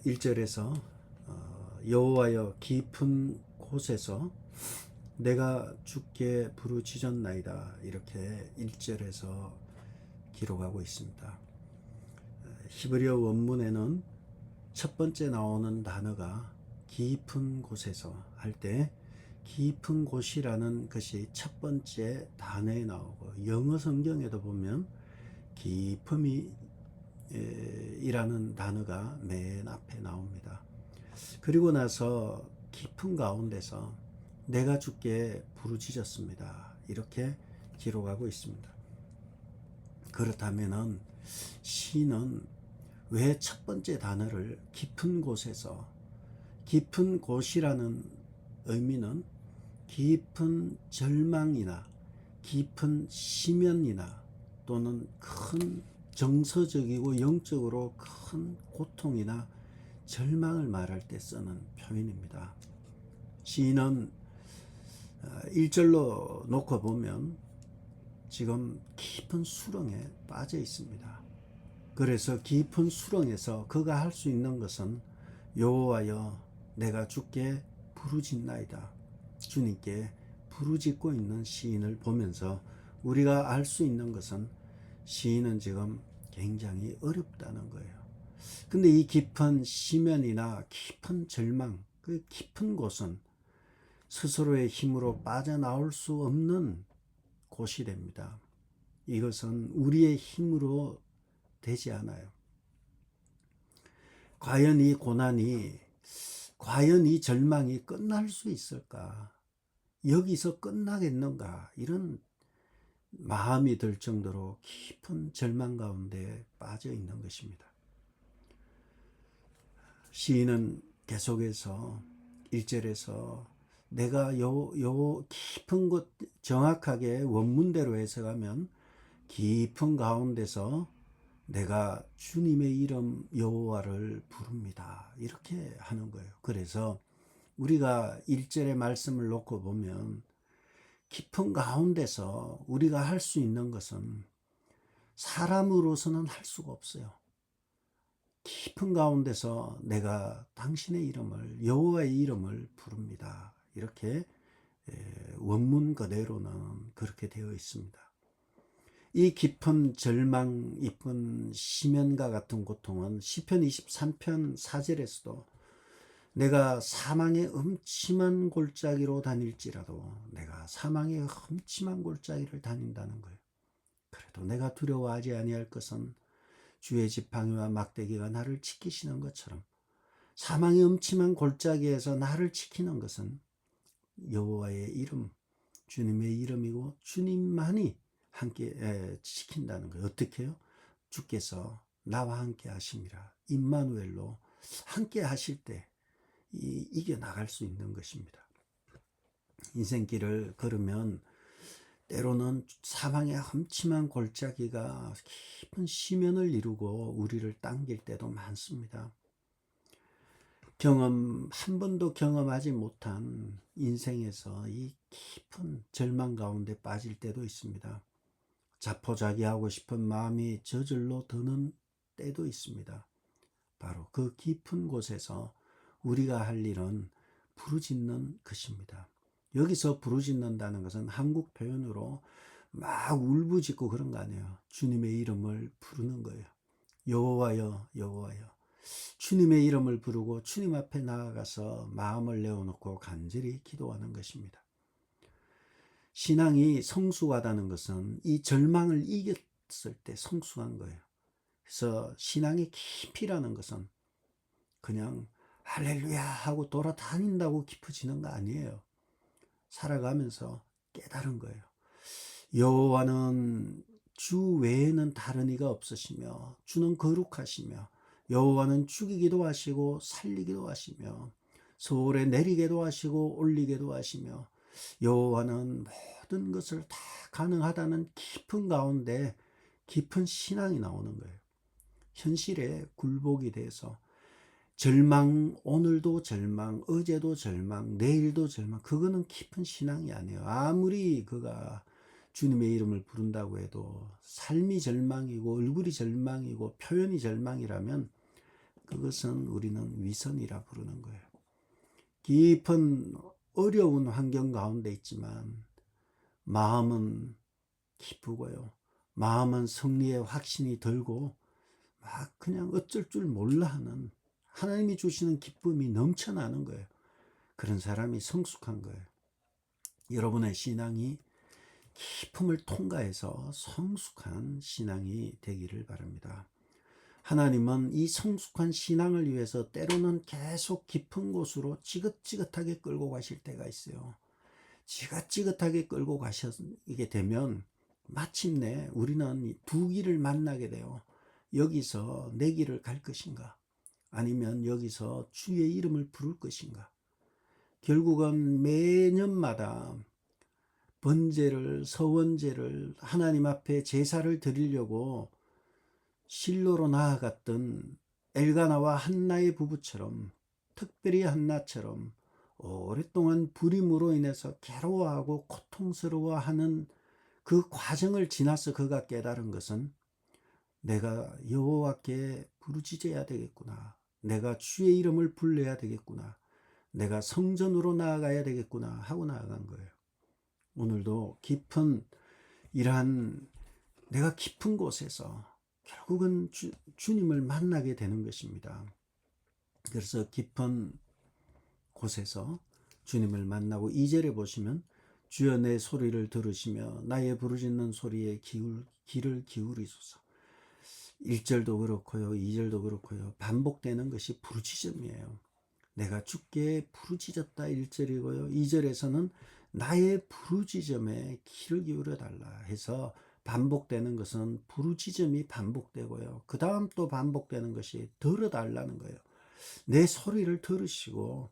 1절에서 여호와여 깊은 곳에서 내가 주께 부르짖었나이다, 이렇게 1절에서 기록하고 있습니다. 히브리어 원문에는 첫 번째 나오는 단어가 깊은 곳에서 할 때 깊은 곳이라는 것이 첫 번째 단어에 나오고, 영어 성경에도 보면 깊음이 이라는 단어가 맨 앞에 나옵니다. 그리고 나서 깊은 가운데서 내가 주께 부르짖었습니다, 이렇게 기록하고 있습니다. 그렇다면은 시는 왜 첫 번째 단어를 깊은 곳에서, 깊은 곳이라는 의미는 깊은 절망이나 깊은 심연이나 또는 큰 정서적이고 영적으로 큰 고통이나 절망을 말할 때 쓰는 표현입니다. 시인은 1절로 놓고 보면 지금 깊은 수렁에 빠져 있습니다. 그래서 깊은 수렁에서 그가 할 수 있는 것은 여호와여 내가 주께 부르짖나이다, 주님께 부르짖고 있는 시인을 보면서 우리가 알 수 있는 것은 시인은 지금 굉장히 어렵다는 거예요. 근데 이 깊은 심연이나 깊은 절망, 그 깊은 곳은 스스로의 힘으로 빠져나올 수 없는 곳이 됩니다. 이것은 우리의 힘으로 되지 않아요. 과연 이 고난이, 과연 이 절망이 끝날 수 있을까? 여기서 끝나겠는가? 이런 마음이 들 정도로 깊은 절망 가운데 빠져 있는 것입니다. 시인은 계속해서 1절에서 내가 요 깊은 곳, 정확하게 원문대로 해석하면 깊은 가운데서 내가 주님의 이름 여호와를 부릅니다, 이렇게 하는 거예요. 그래서 우리가 1절의 말씀을 놓고 보면 깊은 가운데서 우리가 할 수 있는 것은 사람으로서는 할 수가 없어요. 깊은 가운데서 내가 당신의 이름을, 여호와의 이름을 부릅니다, 이렇게 원문 그대로는 그렇게 되어 있습니다. 이 깊은 절망, 깊은 심연과 같은 고통은 시편 23편 4절에서도 내가 사망의 음침한 골짜기로 다닐지라도, 내가 사망의 음침한 골짜기를 다닌다는 거예요. 그래도 내가 두려워하지 아니할 것은 주의 지팡이와 막대기가 나를 지키시는 것처럼, 사망의 음침한 골짜기에서 나를 지키는 것은 여호와의 이름, 주님의 이름이고 주님만이 함께 지킨다는 거예요. 어떻게 해요? 주께서 나와 함께 하심이라, 임마누엘로 함께 하실 때 이겨나갈 수 있는 것입니다. 인생길을 걸으면 때로는 사망의 험침한 골짜기가 깊은 심연을 이루고 우리를 당길 때도 많습니다. 한 번도 경험하지 못한 인생에서 이 깊은 절망 가운데 빠질 때도 있습니다. 자포자기하고 싶은 마음이 저절로 드는 때도 있습니다. 바로 그 깊은 곳에서 우리가 할 일은 부르짖는 것입니다. 여기서 부르짖는다는 것은 한국 표현으로 막 울부짖고 그런 거 아니에요. 주님의 이름을 부르는 거예요. 여호와여, 여호와여. 주님의 이름을 부르고 주님 앞에 나아가서 마음을 내어놓고 간절히 기도하는 것입니다. 신앙이 성숙하다는 것은 이 절망을 이겼을 때 성숙한 거예요. 그래서 신앙의 깊이라는 것은 그냥 할렐루야 하고 돌아다닌다고 깊어지는 거 아니에요. 살아가면서 깨달은 거예요. 여호와는 주 외에는 다른 이가 없으시며 주는 거룩하시며 여호와는 죽이기도 하시고 살리기도 하시며 서울에 내리게도 하시고 올리게도 하시며 여호와는 모든 것을 다 가능하다는 깊은 가운데 깊은 신앙이 나오는 거예요. 현실에 굴복이 돼서 절망, 오늘도 절망, 어제도 절망, 내일도 절망, 그거는 깊은 신앙이 아니에요. 아무리 그가 주님의 이름을 부른다고 해도 삶이 절망이고 얼굴이 절망이고 표현이 절망이라면 그것은 우리는 위선이라 부르는 거예요. 깊은 어려운 환경 가운데 있지만 마음은 기쁘고요. 마음은 승리의 확신이 들고 막 그냥 어쩔 줄 몰라 하는, 하나님이 주시는 기쁨이 넘쳐나는 거예요. 그런 사람이 성숙한 거예요. 여러분의 신앙이 기쁨을 통과해서 성숙한 신앙이 되기를 바랍니다. 하나님은 이 성숙한 신앙을 위해서 때로는 계속 깊은 곳으로 지긋지긋하게 끌고 가실 때가 있어요. 지긋지긋하게 끌고 가시게 되면 마침내 우리는 두 길을 만나게 돼요. 여기서 내 길을 갈 것인가? 아니면 여기서 주의 이름을 부를 것인가? 결국은 매년마다 번제를, 서원제를 하나님 앞에 제사를 드리려고 실로로 나아갔던 엘가나와 한나의 부부처럼, 특별히 한나처럼 오랫동안 불임으로 인해서 괴로워하고 고통스러워하는 그 과정을 지나서 그가 깨달은 것은 내가 여호와께 부르짖어야 되겠구나. 내가 주의 이름을 불러야 되겠구나. 내가 성전으로 나아가야 되겠구나 하고 나아간 거예요. 오늘도 깊은 이러한 내가 깊은 곳에서 결국은 주님을 만나게 되는 것입니다. 그래서 깊은 곳에서 주님을 만나고 2절에 보시면 주여 내 소리를 들으시며 나의 부르짖는 소리에 귀를 기울이소서. 1절도 그렇고요. 2절도 그렇고요. 반복되는 것이 부르짖음이에요. 내가 주께 부르짖었다 1절이고요. 2절에서는 나의 부르짖음에 귀를 기울여 달라 해서 반복되는 것은 부르짖음이 반복되고요. 그 다음 또 반복되는 것이 들어달라는 거예요. 내 소리를 들으시고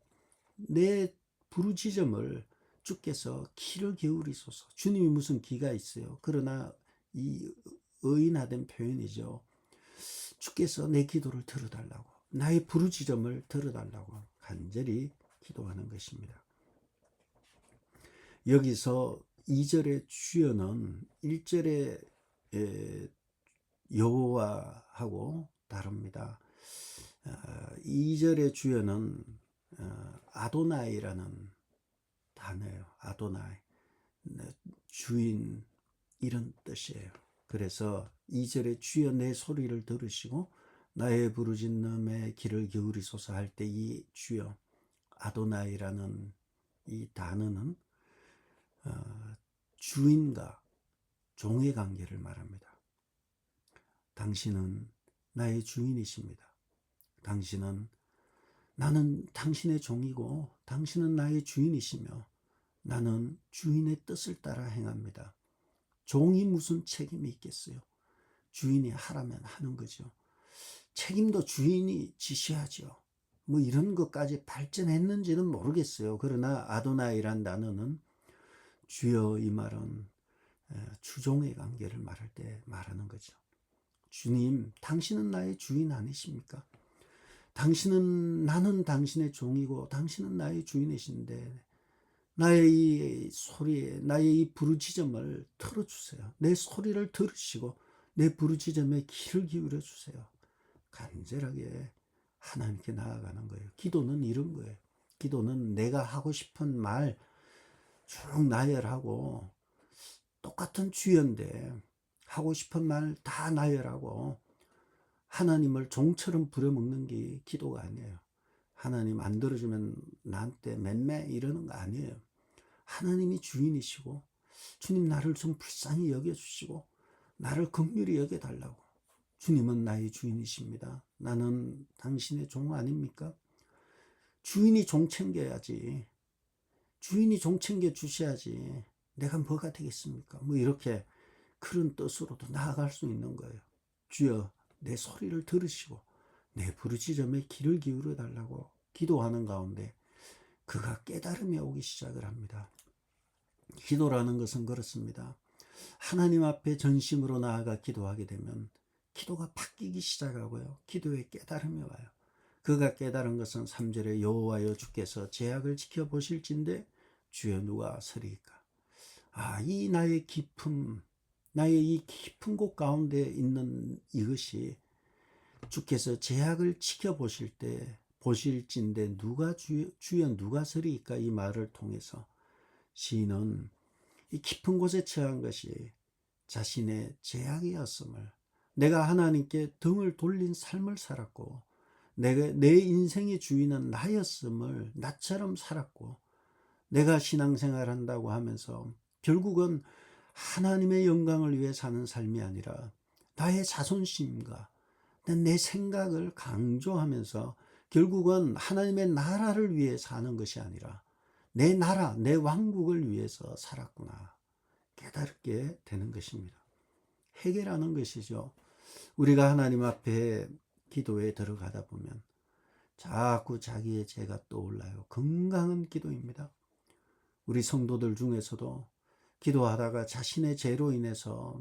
내 부르짖음을 주께서 귀를 기울이소서. 주님이 무슨 귀가 있어요. 그러나 이 의인화된 표현이죠. 주께서 내 기도를 들어달라고, 나의 부르짖음을 들어달라고 간절히 기도하는 것입니다. 여기서 2절의 주여는 1절의 여호와하고 다릅니다. 2절의 주여는 아도나이라는 단어예요. 아도나이, 주인, 이런 뜻이에요. 그래서 2절에 주여 내 소리를 들으시고 나의 부르짖음에 귀를 기울이소서 할 때 이 주여 아도나이라는 이 단어는 주인과 종의 관계를 말합니다. 당신은 나의 주인이십니다. 나는 당신의 종이고 당신은 나의 주인이시며 나는 주인의 뜻을 따라 행합니다. 종이 무슨 책임이 있겠어요? 주인이 하라면 하는 거죠. 책임도 주인이 지시하죠. 뭐 이런 것까지 발전했는지는 모르겠어요. 그러나 아도나이란 단어는 주여, 이 말은 주종의 관계를 말할 때 말하는 거죠. 주님, 당신은 나의 주인 아니십니까? 나는 당신의 종이고 당신은 나의 주인이신데 나의 이 소리에, 나의 이 부르짖음을 들어주세요. 내 소리를 들으시고 내 부르짖음에 귀를 기울여 주세요. 간절하게 하나님께 나아가는 거예요. 기도는 이런 거예요. 기도는 내가 하고 싶은 말 쭉 나열하고, 똑같은 주연데 하고 싶은 말 다 나열하고 하나님을 종처럼 부려먹는 게 기도가 아니에요. 하나님 안 들어주면 나한테 맴매 이러는 거 아니에요. 하나님이 주인이시고 주님 나를 좀 불쌍히 여겨주시고 나를 긍휼히 여겨달라고. 주님은 나의 주인이십니다. 나는 당신의 종 아닙니까? 주인이 종 챙겨야지. 주인이 종 챙겨 주셔야지 내가 뭐가 되겠습니까? 뭐 이렇게 그런 뜻으로도 나아갈 수 있는 거예요. 주여 내 소리를 들으시고 내 부르짖음에 귀를 기울여 달라고 기도하는 가운데 그가 깨달음이 오기 시작을 합니다. 기도라는 것은 그렇습니다. 하나님 앞에 전심으로 나아가 기도하게 되면 기도가 바뀌기 시작하고요. 기도에 깨달음이 와요. 그가 깨달은 것은 3절에 여호와여 주께서 제약을 지켜보실진데 주여 누가 서리이까. 이 나의 깊은 곳 가운데 있는 이것이 주께서 제약을 지켜보실 때 보실진대 누가 주연 누가 서리이까, 이 말을 통해서 시인은 이 깊은 곳에 처한 것이 자신의 제약이었음을, 내가 하나님께 등을 돌린 삶을 살았고 내 인생의 주인은 나였음을, 나처럼 살았고, 내가 신앙생활 한다고 하면서 결국은 하나님의 영광을 위해 사는 삶이 아니라 나의 자존심과 내 생각을 강조하면서 결국은 하나님의 나라를 위해 사는 것이 아니라 내 나라, 내 왕국을 위해서 살았구나 깨닫게 되는 것입니다. 회개라는 것이죠. 우리가 하나님 앞에 기도에 들어가다 보면 자꾸 자기의 죄가 떠올라요. 건강한 기도입니다. 우리 성도들 중에서도 기도하다가 자신의 죄로 인해서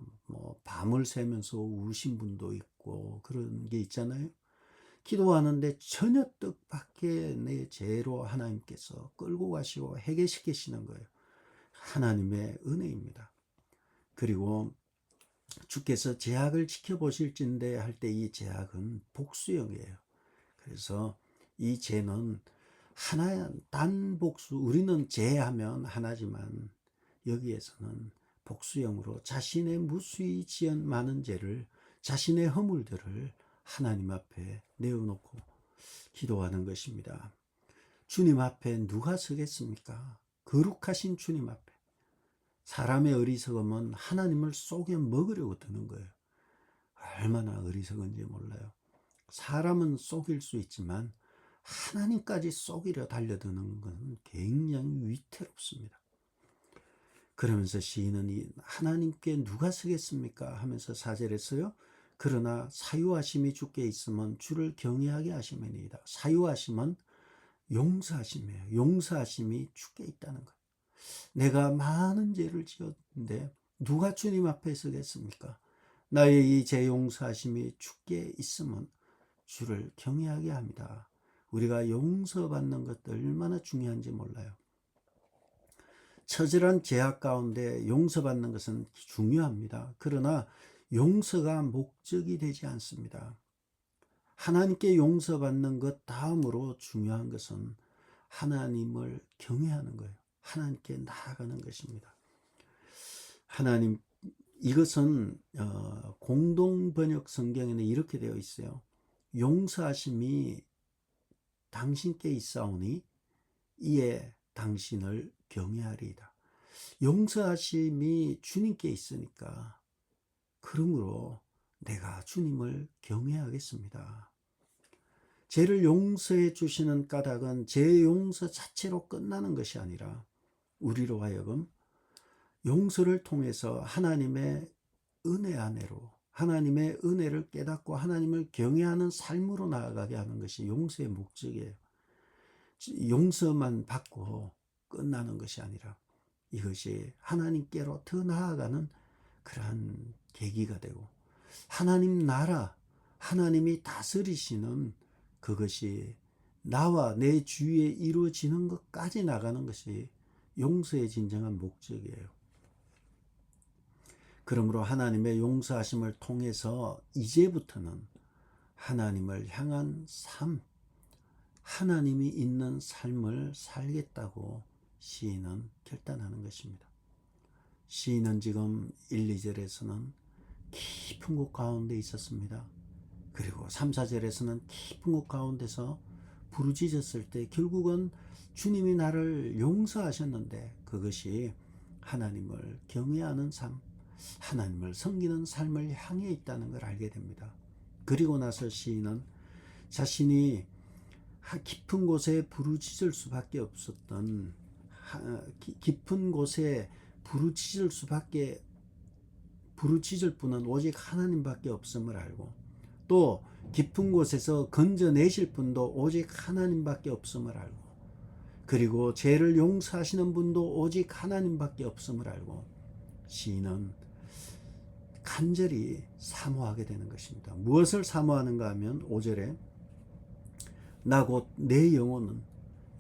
밤을 새면서 우신 분도 있고 그런 게 있잖아요. 기도하는데 전혀 뜻밖의 내 죄로 하나님께서 끌고 가시고 해결시키시는 거예요. 하나님의 은혜입니다. 그리고 주께서 제약을 지켜보실진대 할 때 이 제약은 복수형이에요. 그래서 이 죄는 하나, 단 복수, 우리는 죄하면 하나지만 여기에서는 복수형으로 자신의 무수히 지은 많은 죄를, 자신의 허물들을 하나님 앞에 내어놓고 기도하는 것입니다. 주님 앞에 누가 서겠습니까? 거룩하신 주님 앞에. 사람의 어리석음은 하나님을 속여 먹으려고 드는 거예요. 얼마나 어리석은지 몰라요. 사람은 속일 수 있지만 하나님까지 속이려 달려드는 것은 굉장히 위태롭습니다. 그러면서 시인은 하나님께 누가 서겠습니까 하면서 4절에서요. 그러나 사유하심이 주께 있으면 주를 경외하게 하심이니이다. 사유하심은 용서하심이에요. 용서하심이 주께 있다는 거예요. 내가 많은 죄를 지었는데 누가 주님 앞에 서겠습니까? 나의 이 죄 용서하심이 주께 있으면 주를 경외하게 합니다. 우리가 용서받는 것도 얼마나 중요한지 몰라요. 처절한 죄악 가운데 용서받는 것은 중요합니다. 그러나 용서가 목적이 되지 않습니다. 하나님께 용서받는 것 다음으로 중요한 것은 하나님을 경외하는 거예요. 하나님께 나아가는 것입니다. 하나님, 이것은 공동 번역 성경에는 이렇게 되어 있어요. 용서하심이 당신께 있사오니 이에 당신을 경외하리이다. 용서하심이 주님께 있으니까 그러므로 내가 주님을 경외하겠습니다. 죄를 용서해 주시는 까닭은 죄 용서 자체로 끝나는 것이 아니라 우리로 하여금 용서를 통해서 하나님의 은혜 안으로, 하나님의 은혜를 깨닫고 하나님을 경외하는 삶으로 나아가게 하는 것이 용서의 목적이에요. 용서만 받고 끝나는 것이 아니라 이것이 하나님께로 더 나아가는 그러한 계기가 되고 하나님 나라, 하나님이 다스리시는 그것이 나와 내 주위에 이루어지는 것까지 나가는 것이 용서의 진정한 목적이에요. 그러므로 하나님의 용서하심을 통해서 이제부터는 하나님을 향한 삶, 하나님이 있는 삶을 살겠다고 시인은 결단하는 것입니다. 시인은 지금 1, 2절에서는 깊은 곳 가운데 있었습니다. 그리고 3, 4절에서는 깊은 곳 가운데서 부르짖었을 때 결국은 주님이 나를 용서하셨는데 그것이 하나님을 경외하는 삶, 하나님을 섬기는 삶을 향해 있다는 걸 알게 됩니다. 그리고 나서 시인은 자신이 깊은 곳에 부르짖을 수밖에 없었던, 깊은 곳에 부르짖을 분은 오직 하나님밖에 없음을 알고, 또 깊은 곳에서 건져내실 분도 오직 하나님밖에 없음을 알고, 그리고 죄를 용서하시는 분도 오직 하나님밖에 없음을 알고 시인은 간절히 사모하게 되는 것입니다. 무엇을 사모하는가 하면 5절에 나 곧 내 영혼은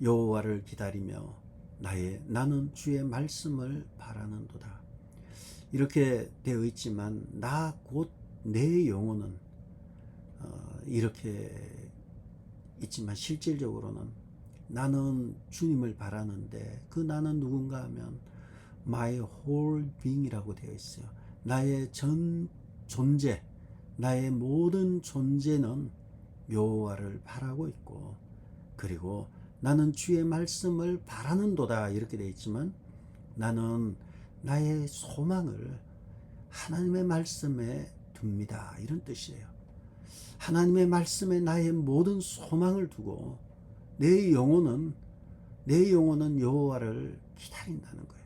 여호와를 기다리며 나는 주의 말씀을 바라는도다. 이렇게 되어 있지만 나 곧 내 영혼은 이렇게 있지만 실질적으로는 나는 주님을 바라는데 그 나는 누군가 하면 my whole being이라고 되어 있어요. 나의 전 존재, 나의 모든 존재는 여호와를 바라고 있고, 그리고 나는 주의 말씀을 바라는도다 이렇게 되어 있지만 나는 나의 소망을 하나님의 말씀에 둡니다 이런 뜻이에요. 하나님의 말씀에 나의 모든 소망을 두고 내 영혼은 여호와를 기다린다는 거예요.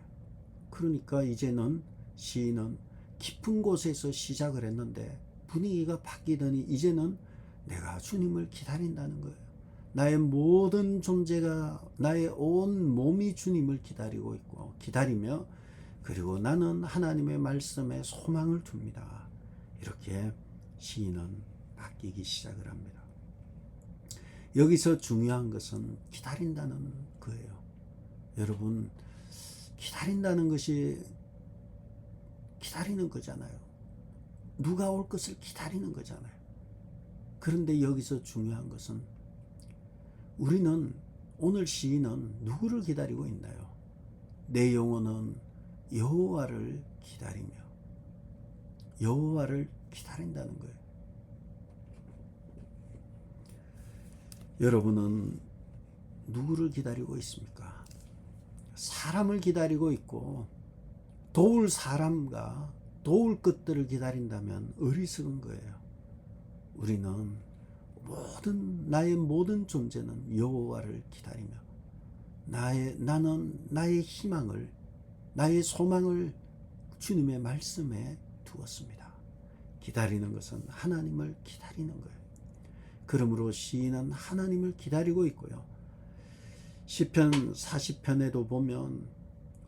그러니까 이제는 시인은 깊은 곳에서 시작을 했는데 분위기가 바뀌더니 이제는 내가 주님을 기다린다는 거예요. 나의 모든 존재가, 나의 온 몸이 주님을 기다리고 있고 기다리며, 그리고 나는 하나님의 말씀에 소망을 둡니다. 이렇게 시인은 바뀌기 시작을 합니다. 여기서 중요한 것은 기다린다는 거예요. 여러분, 기다린다는 것이 기다리는 거잖아요. 누가 올 것을 기다리는 거잖아요. 그런데 여기서 중요한 것은 우리는, 오늘 시인은 누구를 기다리고 있나요? 내 영혼은 여호와를 기다리며, 여호와를 기다린다는 거예요. 여러분은 누구를 기다리고 있습니까? 사람을 기다리고 있고 도울 사람과 도울 것들을 기다린다면 어리석은 거예요. 우리는 나의 모든 존재는 여호와를 기다리며 나는 나의 희망을, 나의 소망을 주님의 말씀에 두었습니다. 기다리는 것은 하나님을 기다리는 거예요. 그러므로 시인은 하나님을 기다리고 있고요. 시편 40편에도 보면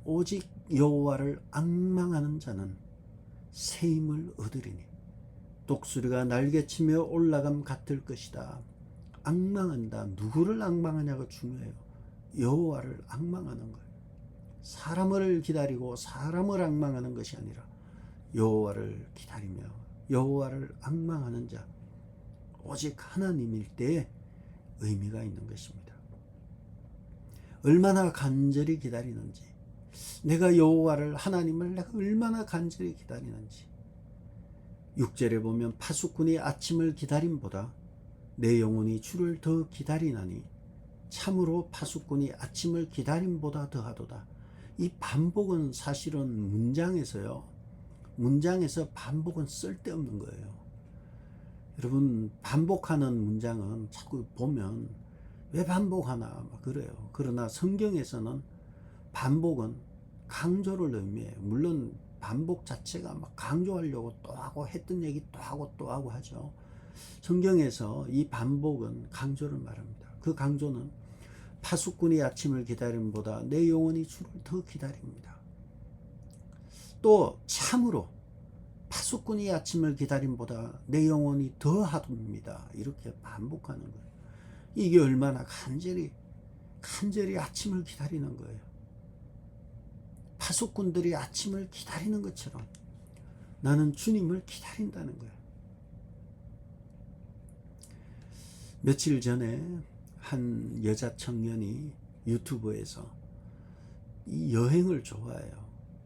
오직 여호와를 앙망하는 자는 새 힘을 얻으리니 독수리가 날개치며 올라감 같을 것이다. 앙망한다. 누구를 앙망하냐가 중요해요. 여호와를 앙망하는 거예요. 사람을 기다리고 사람을 앙망하는 것이 아니라 여호와를 기다리며 여호와를 앙망하는 자, 오직 하나님일 때에 의미가 있는 것입니다. 얼마나 간절히 기다리는지, 내가 여호와를, 하나님을 내가 얼마나 간절히 기다리는지. 6절에 보면 파수꾼이 아침을 기다림보다 내 영혼이 주를 더 기다리나니 참으로 파수꾼이 아침을 기다림보다 더하도다. 이 반복은 사실은 문장에서 반복은 쓸데없는 거예요. 여러분, 반복하는 문장은 자꾸 보면 왜 반복하나 막 그래요. 그러나 성경에서는 반복은 강조를 의미해요. 물론 반복 자체가 막 강조하려고 또 하고 했던 얘기 또 하고 하죠. 성경에서 이 반복은 강조를 말합니다. 그 강조는 파수꾼이 아침을 기다림보다 내 영혼이 주를 더 기다립니다. 또 참으로 파수꾼이 아침을 기다림보다 내 영혼이 더 하둡니다. 이렇게 반복하는 거예요. 이게 얼마나 간절히 아침을 기다리는 거예요. 파수꾼들이 아침을 기다리는 것처럼 나는 주님을 기다린다는 거예요. 며칠 전에 한 여자 청년이 유튜브에서 이 여행을 좋아해요.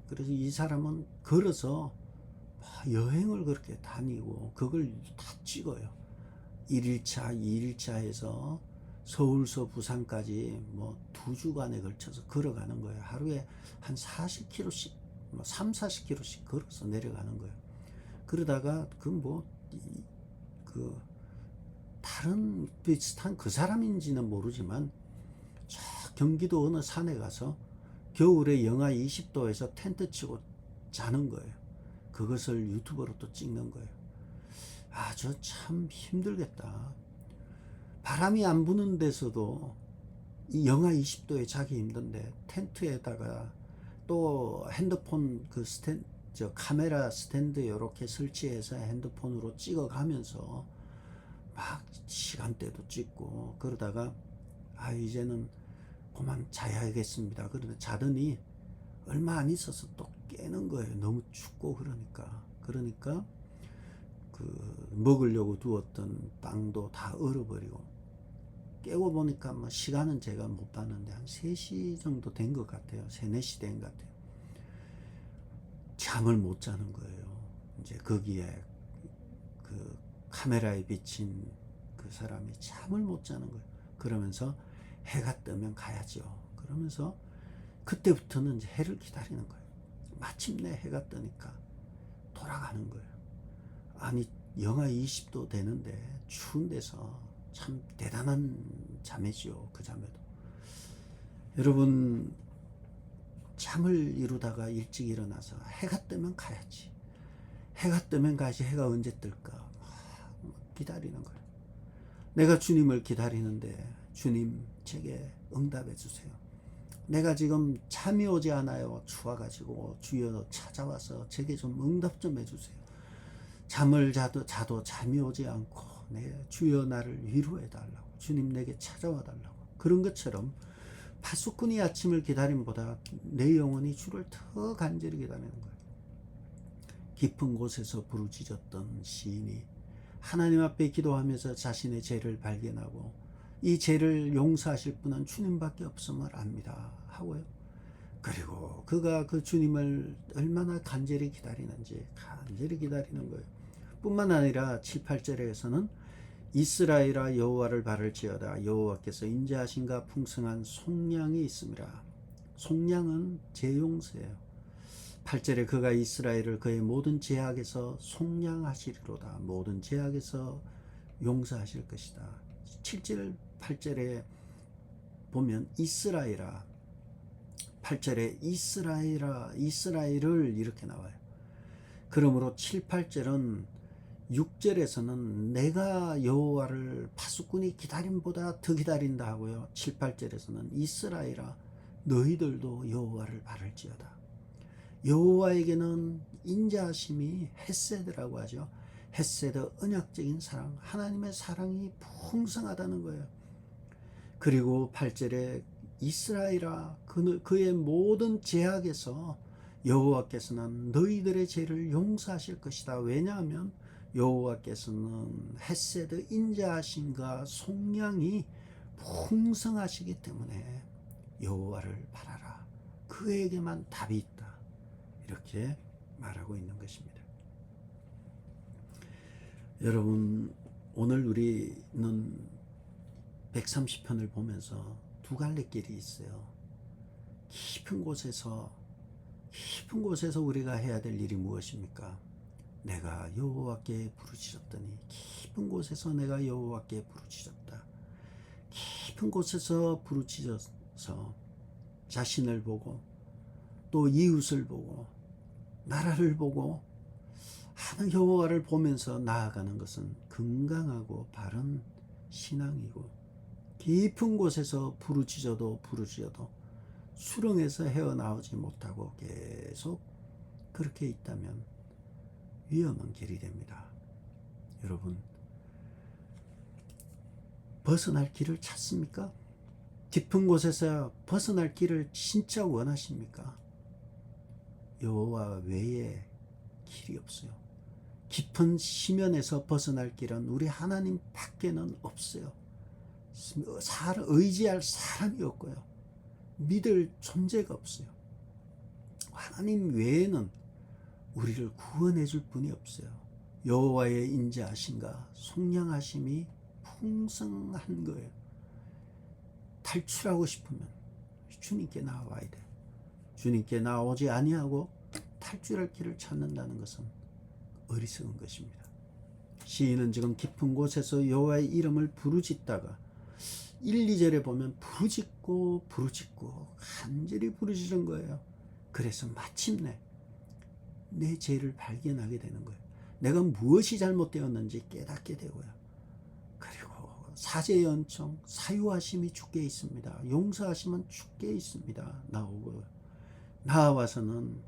그래서 이 사람은 걸어서 여행을 그렇게 다니고 그걸 다 찍어요. 1일차, 2일차 해서 서울서 부산까지 뭐 2주간에 걸쳐서 걸어가는 거예요. 하루에 한 40km씩, 3, 40km씩 걸어서 내려가는 거예요. 그러다가 다른 비슷한 그 사람인지는 모르지만 저 경기도 어느 산에 가서 겨울에 영하 20도에서 텐트 치고 자는 거예요. 그것을 유튜브로 또 찍는 거예요. 아, 저 참 힘들겠다. 바람이 안 부는 데서도 이 영하 20도에 자기 힘든데 텐트에다가 또 핸드폰 카메라 스탠드 이렇게 설치해서 핸드폰으로 찍어가면서 막 시간대도 찍고 그러다가 이제는 그만 자야겠습니다. 그러다 자더니 얼마 안 있어서 또 깨는 거예요. 너무 춥고 그러니까 먹으려고 두었던 빵도 다 얼어버리고, 깨고 보니까 뭐 시간은 제가 못 봤는데 한 3시 정도 된 것 같아요. 3, 4시 된 것 같아요. 잠을 못 자는 거예요. 이제 거기에 그 카메라에 비친 그 사람이 잠을 못 자는 거예요. 그러면서 해가 뜨면 가야죠. 그러면서 그때부터는 이제 해를 기다리는 거예요. 마침내 해가 뜨니까 돌아가는 거예요. 아니, 영하 20도 되는데 추운 데서 참 대단한 자매죠. 그 자매도. 여러분, 잠을 이루다가 일찍 일어나서 해가 뜨면 가야지. 해가 뜨면 가야지. 해가 언제 뜰까? 기다리는 거예요. 내가 주님을 기다리는데 주님 제게 응답해 주세요. 내가 지금 잠이 오지 않아요. 추워가지고 주여 찾아와서 제게 좀 응답 좀 해주세요. 잠을 자도 잠이 오지 않고 내 주여 나를 위로해 달라고, 주님 내게 찾아와 달라고. 그런 것처럼 파수꾼이 아침을 기다림보다 내 영혼이 주를 더 간절히 기다리는 거예요. 깊은 곳에서 부르짖었던 시인이 하나님 앞에 기도하면서 자신의 죄를 발견하고 이 죄를 용서하실 분은 주님밖에 없음을 압니다 하고요. 그리고 그가 그 주님을 얼마나 간절히 기다리는지 간절히 기다리는 거예요. 뿐만 아니라 7, 8절에서는 이스라엘아 여호와를 바랄지어다. 여호와께서 인자하신가 풍성한 속량이 있음이라. 속량은 죄 용서예요. 8절에 그가 이스라엘을 그의 모든 죄악에서 속량하시리로다. 모든 죄악에서 용서하실 것이다. 7절 8절에 보면 이스라엘아, 8절에 이스라엘아, 이스라엘을 이렇게 나와요. 그러므로 7, 8절은 6절에서는 내가 여호와를 파수꾼이 기다림보다 더 기다린다 하고요. 7, 8절에서는 이스라엘아 너희들도 여호와를 바랄지어다. 여호와에게는 인자하심이 헤세드라고 하죠. 헤세드, 언약적인 사랑, 하나님의 사랑이 풍성하다는 거예요. 그리고 8절에 이스라엘아 그의 모든 죄악에서 여호와께서는 너희들의 죄를 용서하실 것이다. 왜냐하면 여호와께서는 헤세드, 인자하심과 속량이 풍성하시기 때문에 여호와를 바라라. 그에게만 답이 있다. 이렇게 말하고 있는 것입니다. 여러분, 오늘 우리는 130편을 보면서 두 갈래 길이 있어요. 깊은 곳에서 우리가 해야 될 일이 무엇입니까? 내가 여호와께 부르짖었더니, 깊은 곳에서 내가 여호와께 부르짖었다. 깊은 곳에서 부르짖어서 자신을 보고 또 이웃을 보고 나라를 보고 하는 여호와를 보면서 나아가는 것은 건강하고 바른 신앙이고, 깊은 곳에서 부르짖어도 수렁에서 헤어나오지 못하고 계속 그렇게 있다면 위험한 길이 됩니다. 여러분, 벗어날 길을 찾습니까? 깊은 곳에서 벗어날 길을 진짜 원하십니까? 여호와 외에 길이 없어요. 깊은 심연에서 벗어날 길은 우리 하나님 밖에는 없어요. 의지할 사람이 없고요. 믿을 존재가 없어요. 하나님 외에는 우리를 구원해 줄 분이 없어요. 여호와의 인자하심과 속량하심이 풍성한 거예요. 탈출하고 싶으면 주님께 나와야 돼. 주님께 나오지 아니하고 탈출할 길을 찾는다는 것은 어리석은 것입니다. 시인은 지금 깊은 곳에서 여호와의 이름을 부르짖다가 1, 2절에 보면 부르짖고 간절히 부르짖은 거예요. 그래서 마침내 내 죄를 발견하게 되는 거예요. 내가 무엇이 잘못되었는지 깨닫게 되고요. 그리고 사죄의 은총, 사유하심이 주께 있습니다. 용서하심은 주께 있습니다. 나와서는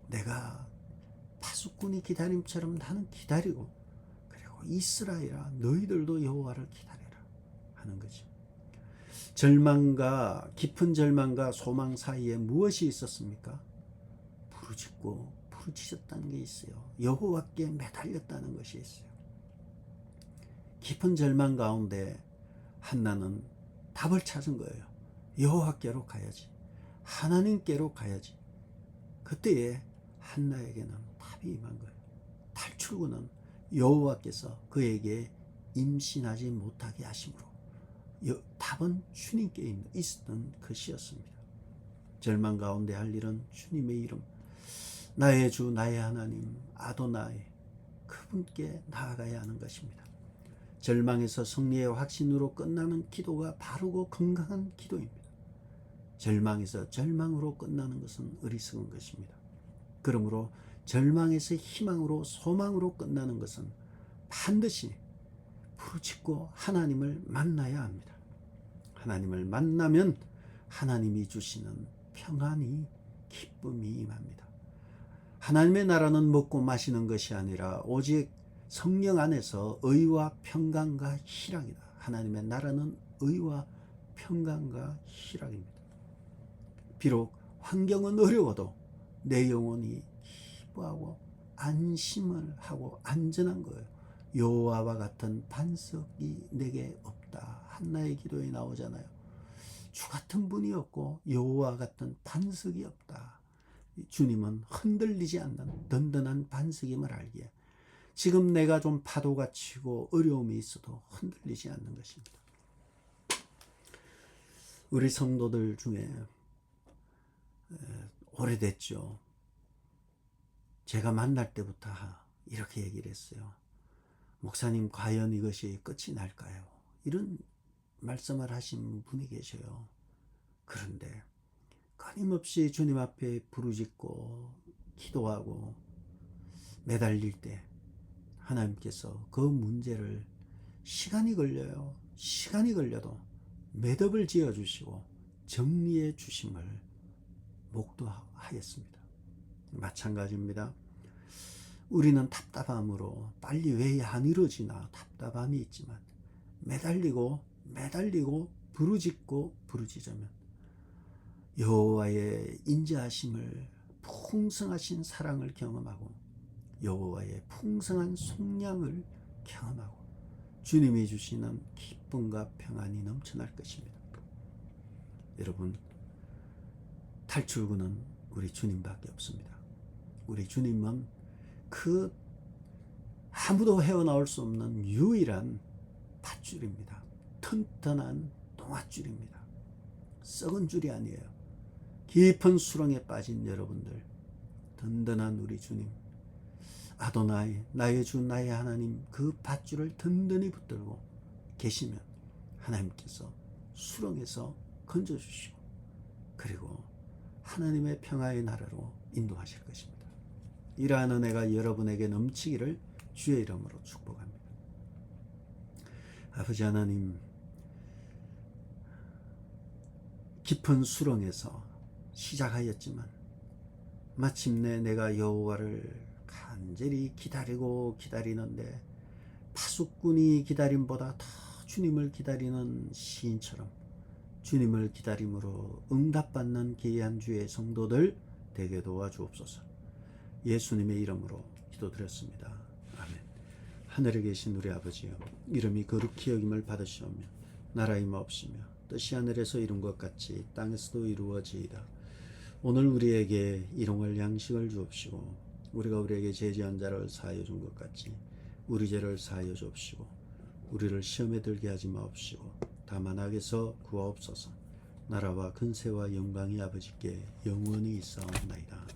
내가 파수꾼이 기다림처럼 나는 기다리고, 그리고 이스라엘아 너희들도 여호와를 기다려라 하는 거죠. 깊은 절망과 소망 사이에 무엇이 있었습니까? 부르짖고 부르짖었다는 게 있어요. 여호와께 매달렸다는 것이 있어요. 깊은 절망 가운데 한나는 답을 찾은 거예요. 여호와께로 가야지. 하나님께로 가야지. 그때에 한나에게는 답이 임한 거예요. 탈출구는 여호와께서 그에게 임신하지 못하게 하심으로 답은 주님께 있었던 것이었습니다. 절망 가운데 할 일은 주님의 이름, 나의 주 나의 하나님 아도나이, 그분께 나아가야 하는 것입니다. 절망에서 승리의 확신으로 끝나는 기도가 바르고 건강한 기도입니다. 절망에서 절망으로 끝나는 것은 어리석은 것입니다. 그러므로 절망에서 희망으로 소망으로 끝나는 것은 반드시 부르짖고 하나님을 만나야 합니다. 하나님을 만나면 하나님이 주시는 평안이, 기쁨이 임합니다. 하나님의 나라는 먹고 마시는 것이 아니라 오직 성령 안에서 의와 평강과 희락이다. 하나님의 나라는 의와 평강과 희락입니다. 비록 환경은 어려워도 내 영혼이 기뻐하고 안심을 하고 안전한 거예요. 여호와와 같은 반석이 내게 없다. 한나의 기도에 나오잖아요. 주 같은 분이 없고 여호와 같은 반석이 없다. 주님은 흔들리지 않는 든든한 반석임을 알기에 지금 내가 좀 파도가 치고 어려움이 있어도 흔들리지 않는 것입니다. 우리 성도들 중에 오래됐죠. 제가 만날 때부터 이렇게 얘기를 했어요. 목사님, 과연 이것이 끝이 날까요? 이런 말씀을 하신 분이 계셔요. 그런데 끊임없이 주님 앞에 부르짖고 기도하고 매달릴 때 하나님께서 그 문제를 시간이 걸려요. 시간이 걸려도 매듭을 지어주시고 정리해 주심을 목도하였습니다. 마찬가지입니다. 우리는 답답함으로 빨리 왜 안 이루어지나 답답함이 있지만 매달리고 부르짖으면 여호와의 인자하심을, 풍성하신 사랑을 경험하고 여호와의 풍성한 속량을 경험하고 주님이 주시는 기쁨과 평안이 넘쳐날 것입니다. 여러분, 탈출구는 우리 주님밖에 없습니다. 우리 주님은 그 아무도 헤어나올 수 없는 유일한 밧줄입니다. 튼튼한 동아줄입니다. 썩은 줄이 아니에요. 깊은 수렁에 빠진 여러분들, 든든한 우리 주님 아도나이, 나의 주 나의 하나님, 그 밧줄을 든든히 붙들고 계시면 하나님께서 수렁에서 건져주시고 그리고 하나님의 평화의 나라로 인도하실 것입니다. 이러한 은혜가 여러분에게 넘치기를 주의 이름으로 축복합니다. 아버지 하나님, 깊은 수렁에서 시작하였지만 마침내 내가 여호와를 간절히 기다리는데 파수꾼이 기다림보다 더 주님을 기다리는 시인처럼 주님을 기다림으로 응답받는 귀한 주의 성도들 되게 도와주옵소서. 예수님의 이름으로 기도드렸습니다. 아멘. 하늘에 계신 우리 아버지여, 이름이 거룩히 여김을 받으시오며 나라의 마옵시며 뜻이 하늘에서 이룬 것 같이 땅에서도 이루어지이다. 오늘 우리에게 일용할 양식을 주옵시고 우리가 우리에게 죄지은 자를 사하여 준 것 같이 우리 죄를 사하여 주옵시고 우리를 시험에 들게 하지 마옵시고 다만 악에서 구하옵소서. 나라와 근세와 영광이 아버지께 영원히 있사옵나이다.